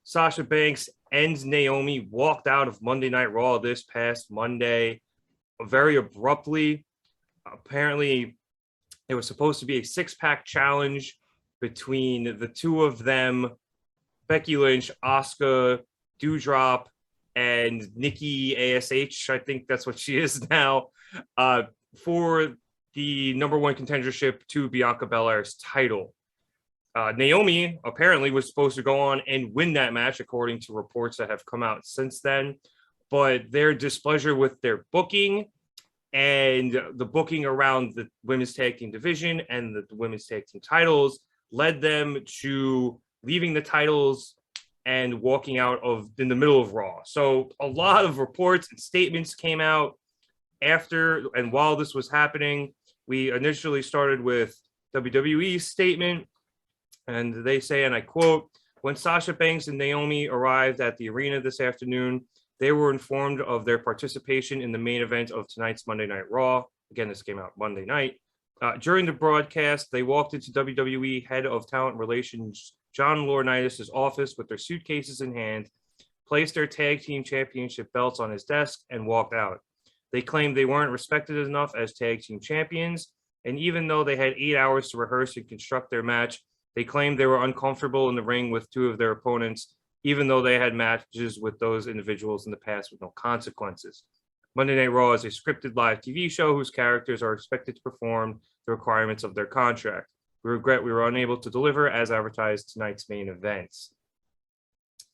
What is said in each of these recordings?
Sasha Banks and Naomi walked out of Monday Night Raw this past Monday very abruptly. Apparently, it was supposed to be a six-pack challenge between the two of them, Becky Lynch, Asuka, Doudrop, and Nikki ASH. I think that's what she is now, for the number one contendership to Bianca Belair's title. Naomi apparently was supposed to go on and win that match, according to reports that have come out since then. But their displeasure with their booking and the booking around the women's tag team division and the women's tag team titles led them to leaving the titles and walking out in the middle of Raw. So a lot of reports and statements came out after and while this was happening. We initially started with WWE's statement, and they say, and I quote, "When Sasha Banks and Naomi arrived at the arena this afternoon, they were informed of their participation in the main event of tonight's Monday Night Raw." Again, this came out Monday night. During the broadcast, they walked into WWE Head of Talent Relations John Laurinaitis' office with their suitcases in hand, placed their tag team championship belts on his desk, and walked out. They claimed they weren't respected enough as tag team champions, and even though they had 8 hours to rehearse and construct their match, they claimed they were uncomfortable in the ring with two of their opponents, even though they had matches with those individuals in the past with no consequences. Monday Night Raw is a scripted live TV show whose characters are expected to perform the requirements of their contract. We regret we were unable to deliver as advertised tonight's main events.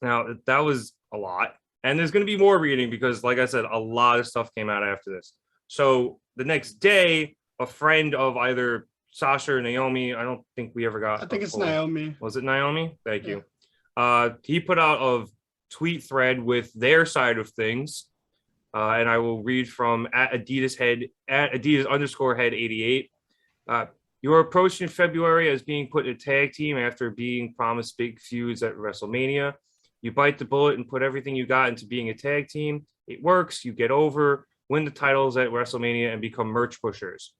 Now, that was a lot. And there's going to be more reading because, like I said, a lot of stuff came out after this. So the next day, a friend of either Sasha or Naomi, I don't think we ever got. I think it's Naomi. Was it Naomi? Thank you. He put out a tweet thread with their side of things. And I will read from at Adidas_head88. You are approaching February as being put in a tag team after being promised big feuds at WrestleMania. You bite the bullet and put everything you got into being a tag team. It works. You get over, win the titles at WrestleMania, and become merch pushers.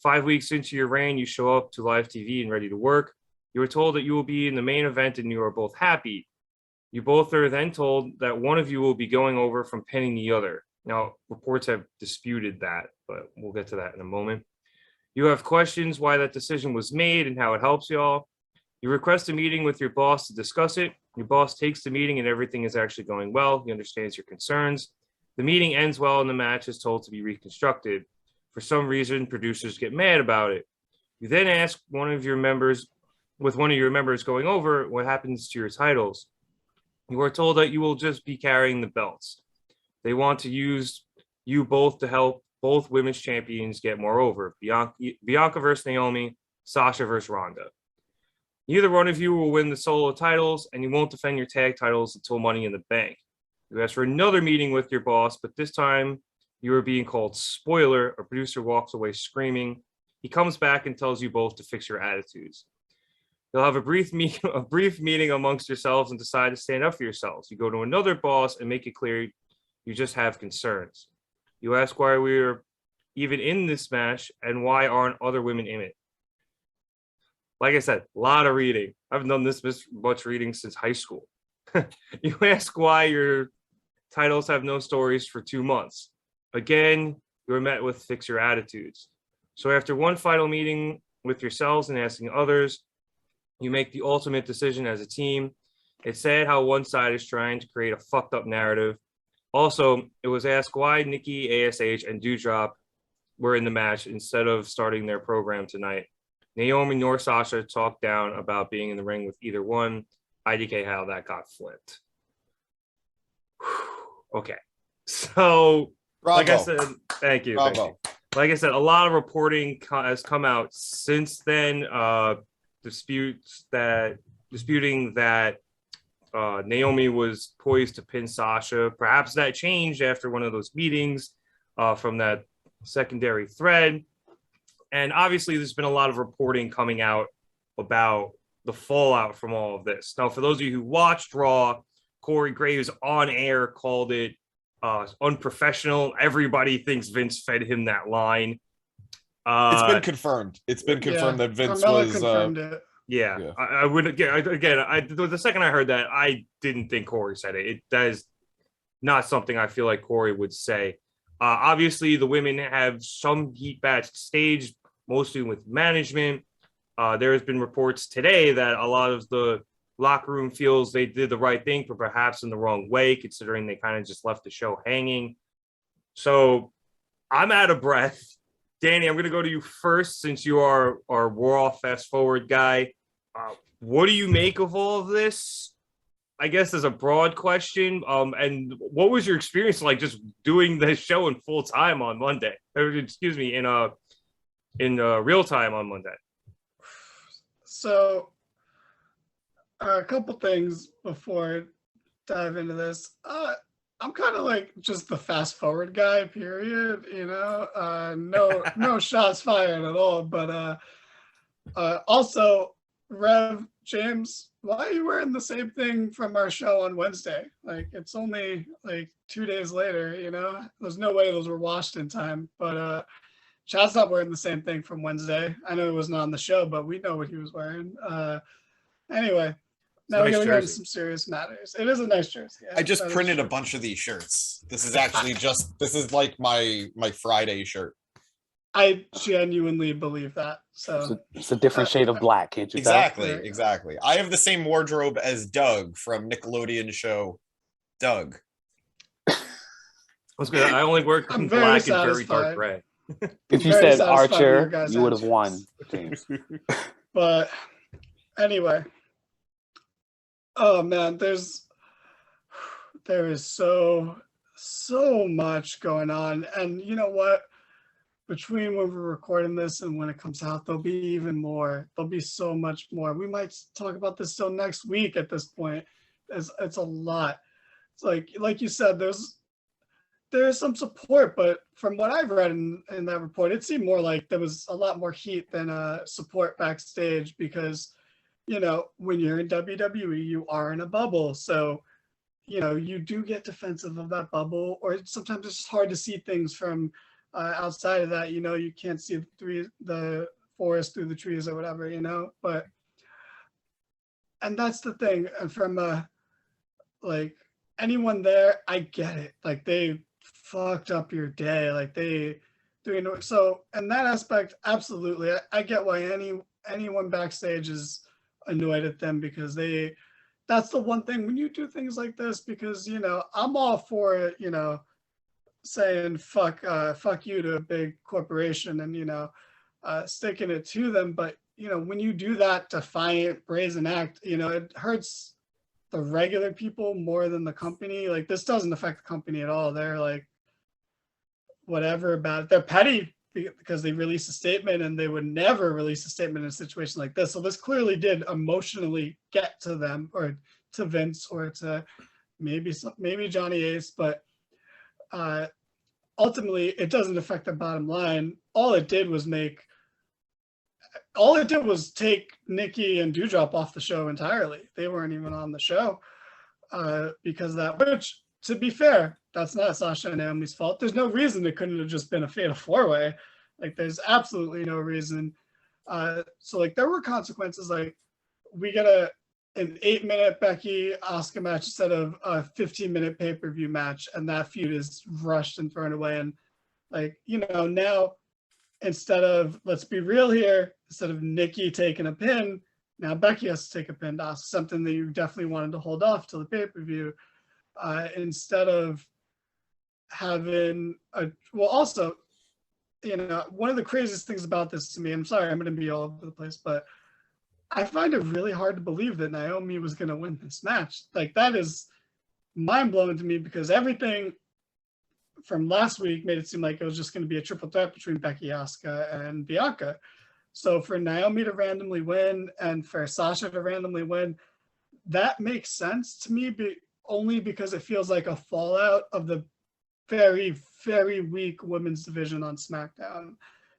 5 weeks into your reign, you show up to live TV and ready to work. You are told that you will be in the main event and you are both happy. You both are then told that one of you will be going over from pinning the other. Now, reports have disputed that, but we'll get to that in a moment. You have questions why that decision was made and how it helps y'all. You request a meeting with your boss to discuss it. Your boss takes the meeting and everything is actually going well. He understands your concerns. The meeting ends well and the match is told to be reconstructed. For some reason, producers get mad about it. You then ask one of your members going over what happens to your titles. You are told that you will just be carrying the belts. They want to use you both to help both women's champions get more over. Bianca versus Naomi, Sasha versus Ronda. Neither one of you will win the solo titles, and you won't defend your tag titles until Money in the Bank. You ask for another meeting with your boss, but this time you are being called spoiler. A producer walks away screaming. He comes back and tells you both to fix your attitudes. You'll have a brief meeting amongst yourselves and decide to stand up for yourselves. You go to another boss and make it clear you just have concerns. You ask why we're even in this match and why aren't other women in it. Like I said, a lot of reading. I haven't done this much reading since high school. You ask why your titles have no stories for 2 months. Again, you are met with fix your attitudes. So after one final meeting with yourselves and asking others, you make the ultimate decision as a team. It's sad how one side is trying to create a fucked up narrative. Also, it was asked why Nikki, ASH, and Doudrop were in the match instead of starting their program tonight. Naomi nor Sasha talked down about being in the ring with either one. IDK how that got flipped. Okay. So, Bravo. Like I said, thank you. Bravo. Thank you. Like I said, a lot of reporting has come out since then, disputing that Naomi was poised to pin Sasha. Perhaps that changed after one of those meetings from that secondary thread. And obviously, there's been a lot of reporting coming out about the fallout from all of this. Now, for those of you who watched Raw, Corey Graves on air called it unprofessional. Everybody thinks Vince fed him that line. It's been confirmed. It's been confirmed that Vince Carmella was confirmed it. Yeah, Yeah. I wouldn't again. The second I heard that, I didn't think Corey said it. That is not something I feel like Corey would say. Obviously, the women have some heat backstage, mostly with management. There has been reports today that a lot of the locker room feels they did the right thing, but perhaps in the wrong way, considering they kind of just left the show hanging. So I'm out of breath. Danny, I'm going to go to you first since you are our Raw fast forward guy. What do you make of all of this? I guess as a broad question. And what was your experience like just doing the show in full time on Monday? Or, excuse me, in real time on Monday. So a couple things before I dive into this. I'm kind of like just the fast forward guy, period. No shots fired at all. But also, Rev James, why are you wearing the same thing from our show on Wednesday? Like, it's only like 2 days later. There's no way those were washed in time. But Chad's not wearing the same thing from Wednesday. I know it wasn't on the show, but we know what he was wearing. Anyway. Now we're going to go into some serious matters. It is a nice jersey. I just printed a bunch of these shirts. This is actually this is like my Friday shirt. I genuinely believe that. So it's a different shade of black, can't you exactly, tell? Exactly. I have the same wardrobe as Doug from Nickelodeon show Doug. I only wear black and very dark gray. If you said Archer, you would have won, James. But anyway. Oh man, there is so much going on. And you know what? Between when we're recording this and when it comes out, there'll be even more. There'll be so much more. We might talk about this till next week at this point. It's a lot. It's like you said, there's some support, but from what I've read in that report, it seemed more like there was a lot more heat than support backstage because when you're in WWE, you are in a bubble. So, you do get defensive of that bubble, or sometimes it's just hard to see things from outside of that. You can't see the forest through the trees or whatever, and that's the thing. And from like anyone there, I get it. Like they fucked up your day. Like they doing so in that aspect, absolutely. I get why anyone backstage is annoyed at them because that's the one thing when you do things like this, because I'm all for saying fuck you to a big corporation and sticking it to them, but when you do that defiant brazen act, it hurts the regular people more than the company. Like this doesn't affect the company at all. They're like whatever about it. They're petty because they released a statement, and they would never release a statement in a situation like this. So this clearly did emotionally get to them, or to Vince, or to maybe Johnny Ace, but ultimately it doesn't affect the bottom line. All it did was take Nikki and Doudrop off the show entirely. They weren't even on the show because of that, which, to be fair, that's not Sasha and Naomi's fault. There's no reason it couldn't have just been a fatal four-way. Like, there's absolutely no reason. So, like, there were consequences. Like, we get an 8-minute Becky Asuka match instead of a 15-minute pay-per-view match, and that feud is rushed and thrown away. And, like, now, instead of, let's be real here, instead of Nikki taking a pin, now Becky has to take a pin to Asuka, something that you definitely wanted to hold off till the pay-per-view. Instead of having also, one of the craziest things about this to me, I'm sorry, I'm going to be all over the place, but I find it really hard to believe that Naomi was going to win this match. Like, that is mind-blowing to me, because everything from last week made it seem like it was just going to be a triple threat between Becky, Asuka, and Bianca. So for Naomi to randomly win and for Sasha to randomly win, that makes sense to me, only because it feels like a fallout of the very, very weak women's division on SmackDown,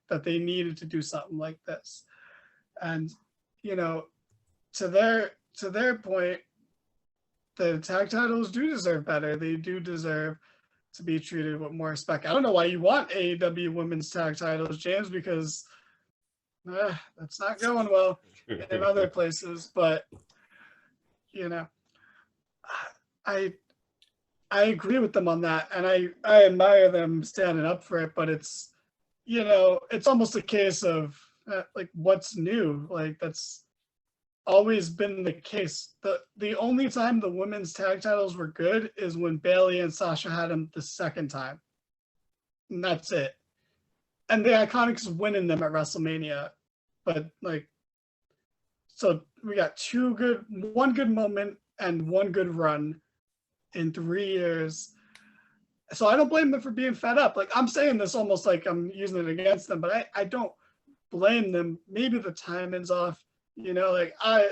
that they needed to do something like this. And, to their point, the tag titles do deserve better. They do deserve to be treated with more respect. I don't know why you want AEW women's tag titles, James, because that's not going well. in other places, but you know, I agree with them on that, and I admire them standing up for it. But it's, you know, it's almost a case of like, what's new? Like, that's always been the case. The only time the women's tag titles were good is when Bayley and Sasha had them the second time, and that's it. And the Iconics winning them at WrestleMania, but like, so we got one good moment and one good run in 3 years. So I don't blame them for being fed up. Like, I'm saying this almost like I'm using it against them, but I don't blame them. Maybe the timing's off, you know, like, I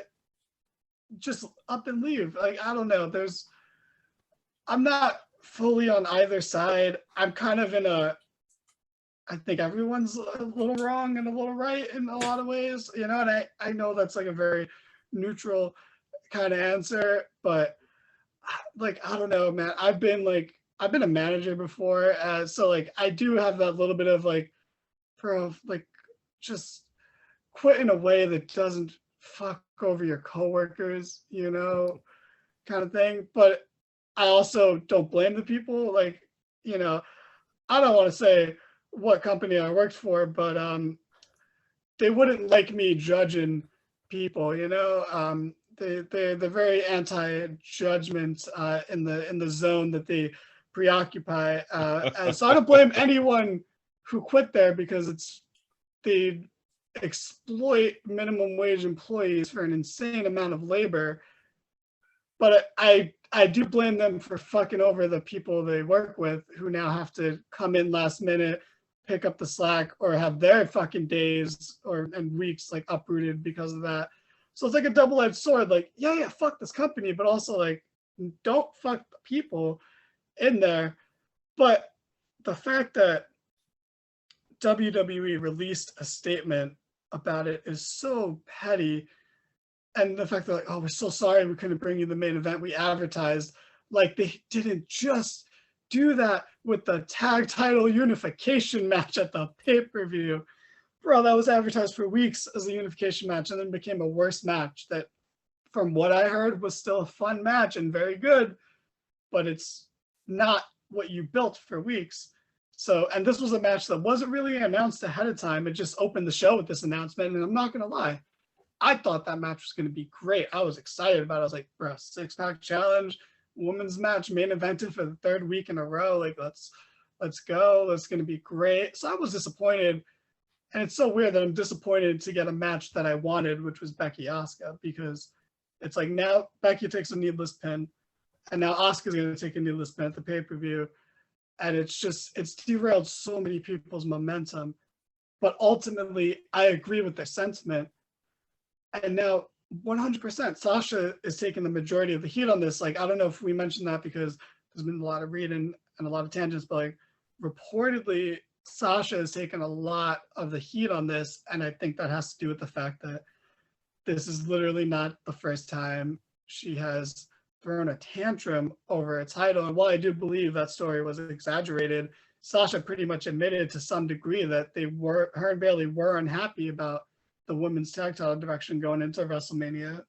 just up and leave. Like, I don't know. I'm not fully on either side. I'm kind of I think everyone's a little wrong and a little right in a lot of ways, you know, and I know that's like a very neutral kind of answer, but like, I don't know, man. I've been a manager before, so like, I do have that little bit of like, just quit in a way that doesn't fuck over your coworkers, you know, kind of thing. But I also don't blame the people. Like, you know, I don't want to say what company I worked for, but they wouldn't like me judging people, you know. They're very anti-judgment in the zone that they preoccupy. So I don't blame anyone who quit there, because they exploit minimum wage employees for an insane amount of labor. But I do blame them for fucking over the people they work with, who now have to come in last minute, pick up the slack, or have their fucking days and weeks like uprooted because of that. So it's like a double-edged sword. Like, yeah, fuck this company, but also like, don't fuck the people in there. But the fact that WWE released a statement about it is so petty. And the fact that like, oh, we're so sorry we couldn't bring you the main event we advertised. Like, they didn't just do that with the tag title unification match at the pay-per-view. Bro, that was advertised for weeks as a unification match, and then became a worse match that, from what I heard, was still a fun match and very good, but it's not what you built for weeks. So, and this was a match that wasn't really announced ahead of time. It just opened the show with this announcement, and I'm not going to lie, I thought that match was going to be great. I was excited about it. I was like, bro, 6-pack challenge, women's match, main evented for the third week in a row. Like, let's go. It's going to be great. So I was disappointed. And it's so weird that I'm disappointed to get a match that I wanted, which was Becky Asuka, because it's like, now Becky takes a needless pin, and now Asuka's going to take a needless pin at the pay-per-view. And it's derailed so many people's momentum. But ultimately, I agree with their sentiment. And now 100%, Sasha is taking the majority of the heat on this. Like, I don't know if we mentioned that because there's been a lot of reading and a lot of tangents, but like, reportedly, Sasha has taken a lot of the heat on this, and I think that has to do with the fact that this is literally not the first time she has thrown a tantrum over a title. And while I do believe that story was exaggerated, Sasha pretty much admitted to some degree that her and Bayley were unhappy about the women's tag title direction going into WrestleMania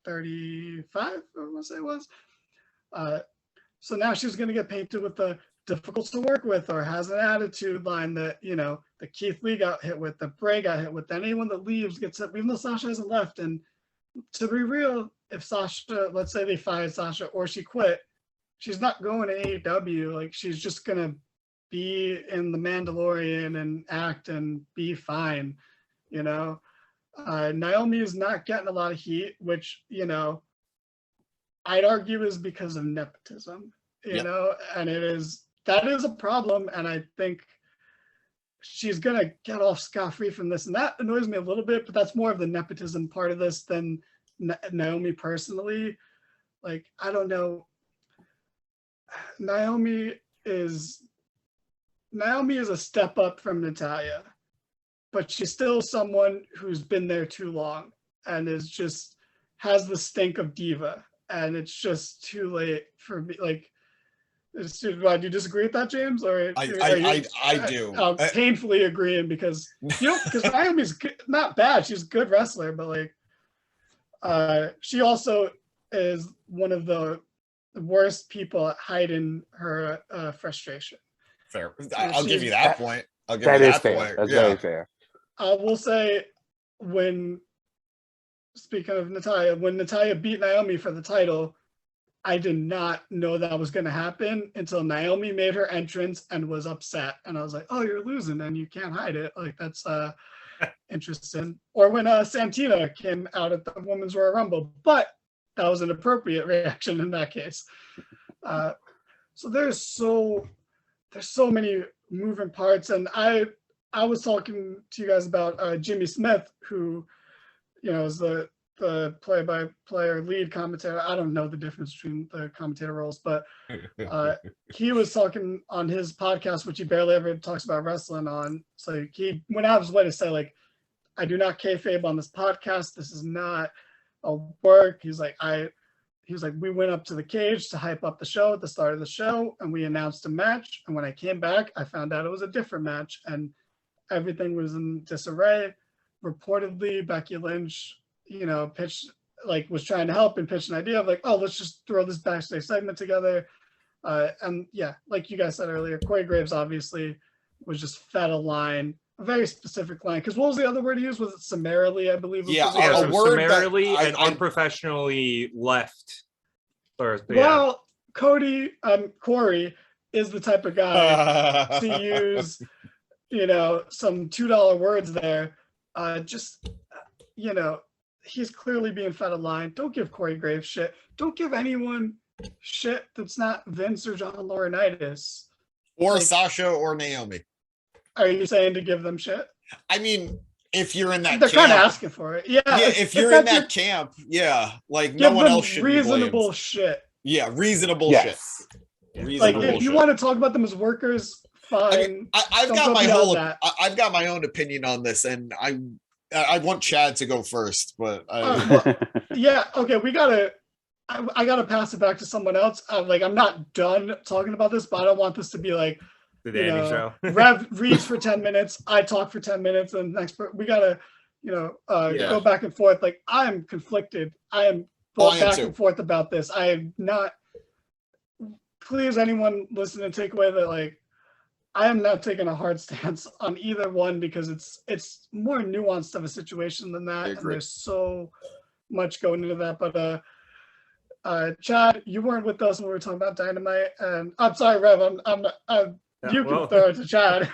35, I want to say it was. So now she's going to get painted with the difficult to work with, or has an attitude line that, you know, the Keith Lee got hit with, the Bray got hit with, anyone that leaves gets hit, even though Sasha hasn't left. And to be real, if Sasha, let's say they fired Sasha or she quit, she's not going to AEW. Like, she's just going to be in The Mandalorian and act and be fine, you know. Naomi is not getting a lot of heat, which, you know, I'd argue is because of nepotism, you know, and that is a problem. And I think she's going to get off scot-free from this. And that annoys me a little bit, but that's more of the nepotism part of this than Naomi personally. Like, I don't know. Naomi is a step up from Natalya, but she's still someone who's been there too long and has the stink of diva. And it's just too late for me. Like, do you disagree with that, James? Or I do. Painfully agreeing, because Naomi's not bad. She's a good wrestler, but like, She also is one of the worst people at hiding her frustration. Fair. I'll give you that point. I'll give that you is that fair. point. That's Yeah. very fair. I will say, speaking of Natalya, when Natalya beat Naomi for the title, I did not know that was going to happen until Naomi made her entrance and was upset. And I was like, oh, you're losing and you can't hide it. Like, that's interesting. Or when Santina came out at the Women's Royal Rumble, but that was an appropriate reaction in that case. So there's so many moving parts. And I was talking to you guys about Jimmy Smith, who, is the play-by-play or lead commentator. I don't know the difference between the commentator roles, but he was talking on his podcast, which he barely ever talks about wrestling on. So he went out of his way to say, like, I do not kayfabe on this podcast. This is not a work. He was like, we went up to the cage to hype up the show at the start of the show, and we announced a match. And when I came back, I found out it was a different match, and everything was in disarray. Reportedly, Becky Lynch, was trying to help and pitch an idea of like, oh, let's just throw this backstage segment together. And yeah, like you guys said earlier, Corey Graves obviously was just fed a line, a very specific line. Because what was the other word he used? Was it summarily, I believe? Yeah, so word summarily and unprofessionally left. Well, Corey is the type of guy to use, some $2 words there. He's clearly being fed a line. Don't give Corey Graves shit. Don't give anyone shit that's not Vince or John Laurinaitis. Or Sasha or Naomi. Are you saying to give them shit? I mean, if you're in that they're kind of asking for it. Yeah. If you're in that camp, yeah. Like no one else should reasonable shit. Yeah, reasonable shit. Reasonable if you want to talk about them as workers, fine. I mean, I've got my own opinion on this, and I want Chad to go first, but yeah, okay, I gotta pass it back to someone else. I'm not done talking about this, but I don't want this to be like the Danny show. Rev reads for 10 minutes, I talk for 10 minutes, and next we gotta go back and forth. Like, I'm conflicted. I am back and forth about this. I am not. Please, anyone listening, take away that like I am not taking a hard stance on either one because it's more nuanced of a situation than that, and there's so much going into that. But Chad, you weren't with us when we were talking about Dynamite, and I'm sorry, Rev. You can throw it to Chad.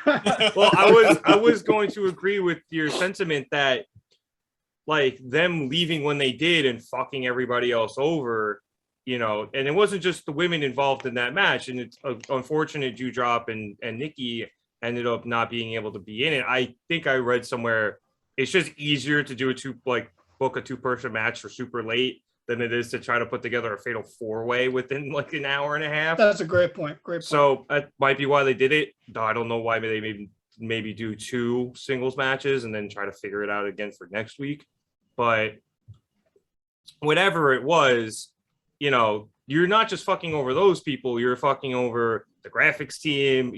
Well, I was going to agree with your sentiment that like them leaving when they did and fucking everybody else over. And it wasn't just the women involved in that match, and it's unfortunate Dewdrop and Nikki ended up not being able to be in it. I think I read somewhere it's just easier to do book a 2-person match for super late than it is to try to put together a fatal 4-way within like an hour and a half. That's a great point. So that might be why they did it. I don't know why they maybe do 2 singles matches and then try to figure it out again for next week. But whatever it was, you're not just fucking over those people, you're fucking over the graphics team,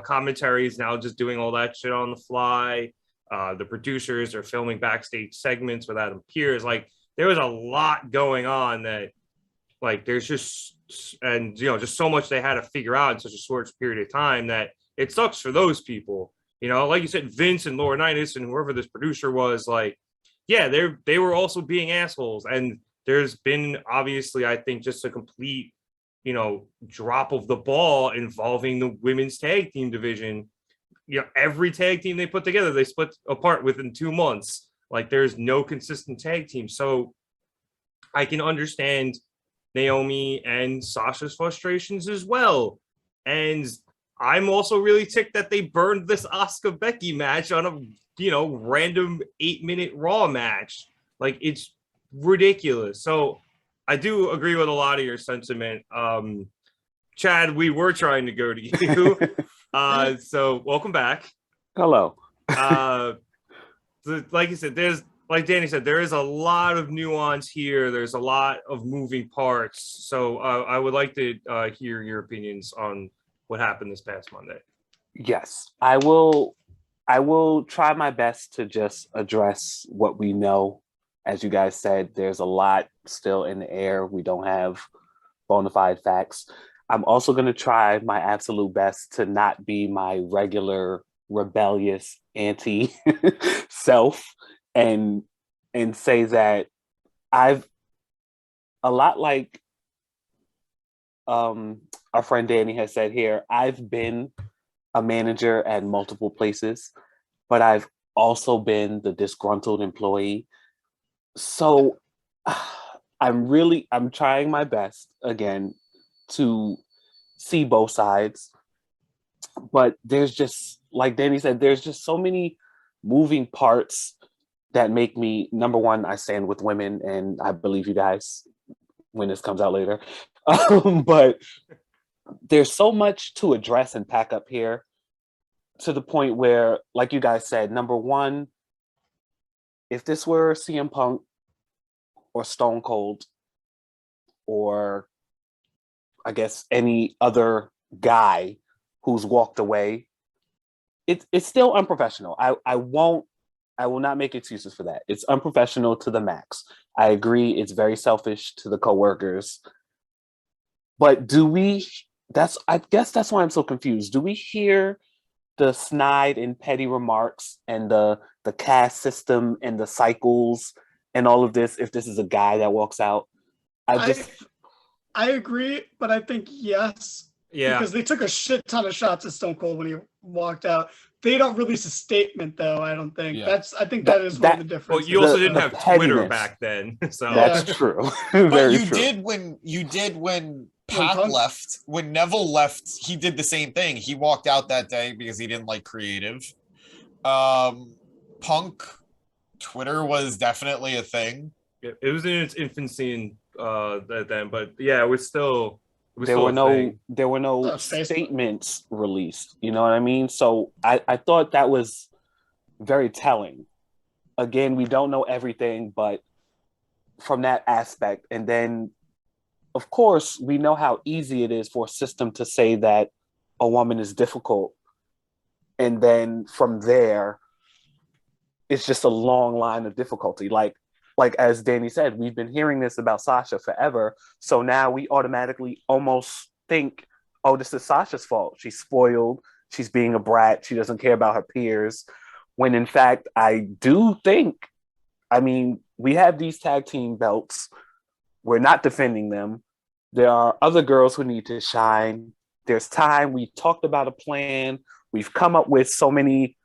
commentary is now just doing all that shit on the fly. The producers are filming backstage segments with Adam Pearce. Like, there was a lot going on that, like, there's just so much they had to figure out in such a short period of time that it sucks for those people. Like you said, Vince and Laurinaitis and whoever this producer was, like, yeah, they were also being assholes. And there's been obviously, I think, just a complete, drop of the ball involving the women's tag team division. Every tag team they put together, they split apart within 2 months. Like, there's no consistent tag team. So I can understand Naomi and Sasha's frustrations as well. And I'm also really ticked that they burned this Asuka Becky match on a, random 8-minute Raw match. Like, it's ridiculous. So I do agree with a lot of your sentiment. Chad, we were trying to go to you. So welcome back. Hello. Like you said, like Danny said, there is a lot of nuance here. There's a lot of moving parts. So I would like to hear your opinions on what happened this past Monday. Yes, I will try my best to just address what we know as you guys said, there's a lot still in the air. We don't have bona fide facts. I'm also going to try my absolute best to not be my regular rebellious anti self and say that I've a lot like our friend Danny has said here, I've been a manager at multiple places, but I've also been the disgruntled employee. So I'm trying my best again to see both sides, but there's just, like Danny said, there's just so many moving parts that make me, number one, I stand with women, and I believe you guys when this comes out later. But there's so much to address and pack up here, to the point where, like you guys said, number one, if this were CM Punk or Stone Cold, or I guess any other guy who's walked away, it's still unprofessional. I will not make excuses for that. It's unprofessional to the max. I agree, it's very selfish to the coworkers. But I guess that's why I'm so confused. Do we hear the snide and petty remarks and the caste system and the cycles and all of this if this is a guy that walks out? I agree, but I think yes. Yeah. Because they took a shit ton of shots at Stone Cold when he walked out. They don't release a statement, though. I don't think. Yeah. I think that is one of the differences. Well, you also didn't have Twitter back then, so that's true. But you did when Pat left, when Neville left, he did the same thing. He walked out that day because he didn't like creative. Punk Twitter was definitely a thing. It was in its infancy then, but yeah, it was still. There were no statements released. You know what I mean? So I thought that was very telling. Again, we don't know everything, but from that aspect, and then of course we know how easy it is for a system to say that a woman is difficult, and then from there, it's just a long line of difficulty. Like as Danny said, we've been hearing this about Sasha forever. So now we automatically almost think, oh, this is Sasha's fault. She's spoiled. She's being a brat. She doesn't care about her peers. When in fact, I do think, I mean, we have these tag team belts. We're not defending them. There are other girls who need to shine. There's time. We've talked about a plan. We've come up with so many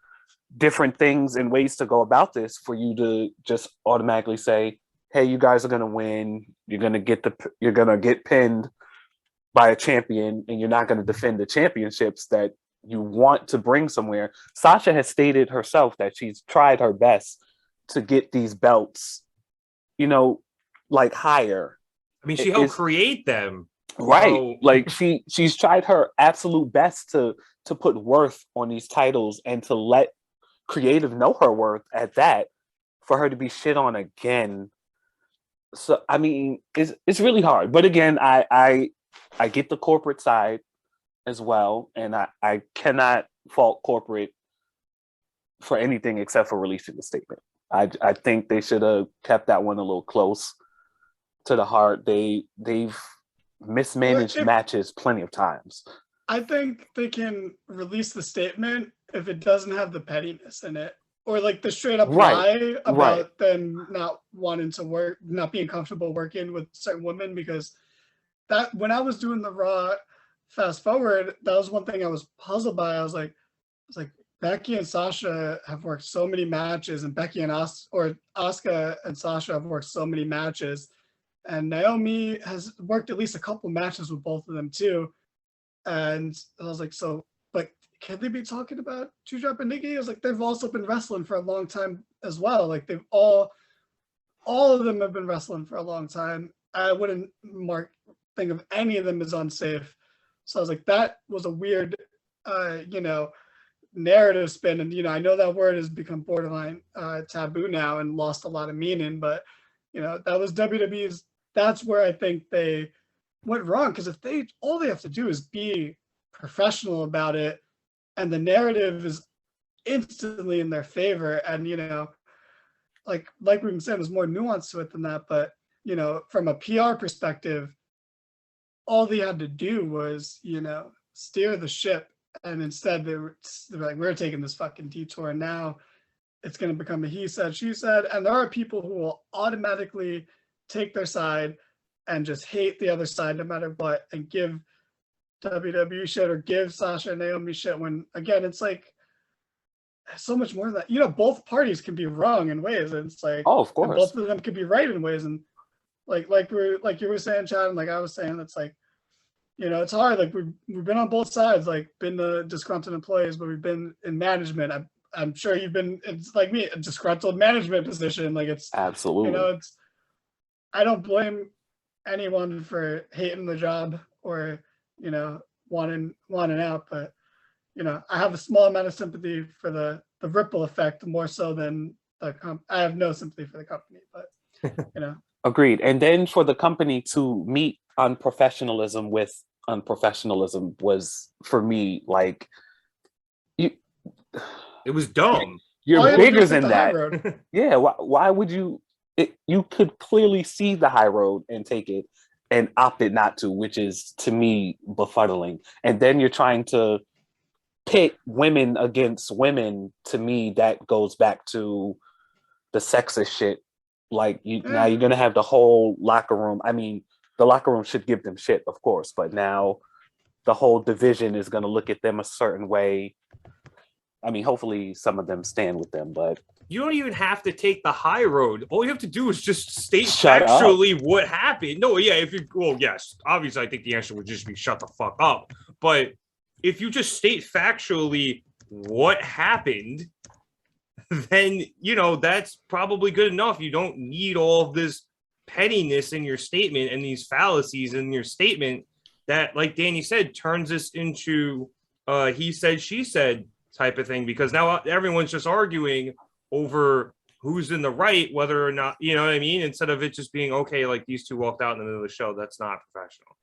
different things and ways to go about this for you to just automatically say, hey, you guys are going to win. You're going to get pinned by a champion, and you're not going to defend the championships that you want to bring somewhere. Sasha has stated herself that she's tried her best to get these belts, like higher. I mean, she helped create them. Right. So... Like she's tried her absolute best to put worth on these titles and to let creative know her worth at that, for her to be shit on again. So I mean, it's really hard. But again, I get the corporate side as well, and I cannot fault corporate for anything except for releasing the statement. I think they should have kept that one a little close to the heart. They've mismanaged matches plenty of times. I think they can release the statement if it doesn't have the pettiness in it, or like the straight up lie about them not wanting to work, not being comfortable working with certain women. Because that, when I was doing the Raw fast forward, that was one thing I was puzzled by. I was like Becky and Sasha have worked so many matches, and Becky and Asuka and Sasha have worked so many matches, and Naomi has worked at least a couple matches with both of them too. And I was like, so, like, can they be talking about Doudrop and Nikki? I was like, they've also been wrestling for a long time as well. Like, they've all of them have been wrestling for a long time. I wouldn't think of any of them as unsafe. So I was like, that was a weird, narrative spin. And, I know that word has become borderline taboo now and lost a lot of meaning, but, that was WWE's, that's where I think they went wrong. Because if all they have to do is be professional about it, and the narrative is instantly in their favor, and like we've been saying, there's more nuance to it than that. But you know, from a PR perspective, all they had to do was, you know, steer the ship, and instead they're like, we're taking this fucking detour. Now it's going to become a he said, she said, and there are people who will automatically take their side and just hate the other side no matter what, and give WWE shit or give Sasha and Naomi shit, when again it's like so much more than that. You know, both parties can be wrong in ways, and it's like, oh, of course, both of them can be right in ways, and like you were saying, Chad, and like I was saying, it's like, you know, it's hard. Like we've been on both sides, like been the disgruntled employees, but we've been in management. I'm sure you've been, it's like me, a disgruntled management position. Like it's absolutely, you know, it's, I don't blame anyone for hating the job or, you know, wanting out, but you know, I have a small amount of sympathy for the ripple effect more so than I have no sympathy for the company, but you know. Agreed. And then for the company to meet unprofessionalism with unprofessionalism was, for me, like, it was dumb. You're bigger than that. Yeah. Why would you? You could clearly see the high road and take it, and opted not to, which is, to me, befuddling. And then you're trying to pit women against women. To me, that goes back to the sexist shit. Like, now you're gonna have the whole locker room. I mean, the locker room should give them shit, of course, but now the whole division is gonna look at them a certain way. I mean, hopefully some of them stand with them, but you don't even have to take the high road. All you have to do is just state factually what happened. No, yeah, yes, obviously I think the answer would just be shut the fuck up. But if you just state factually what happened, then, you know, that's probably good enough. You don't need all of this pettiness in your statement and these fallacies in your statement that, like Danny said, turns this into he said, she said type of thing, because now everyone's just arguing over who's in the right, whether or not, you know what I mean? Instead of it just being, okay, like these two walked out in the middle of the show. That's not professional.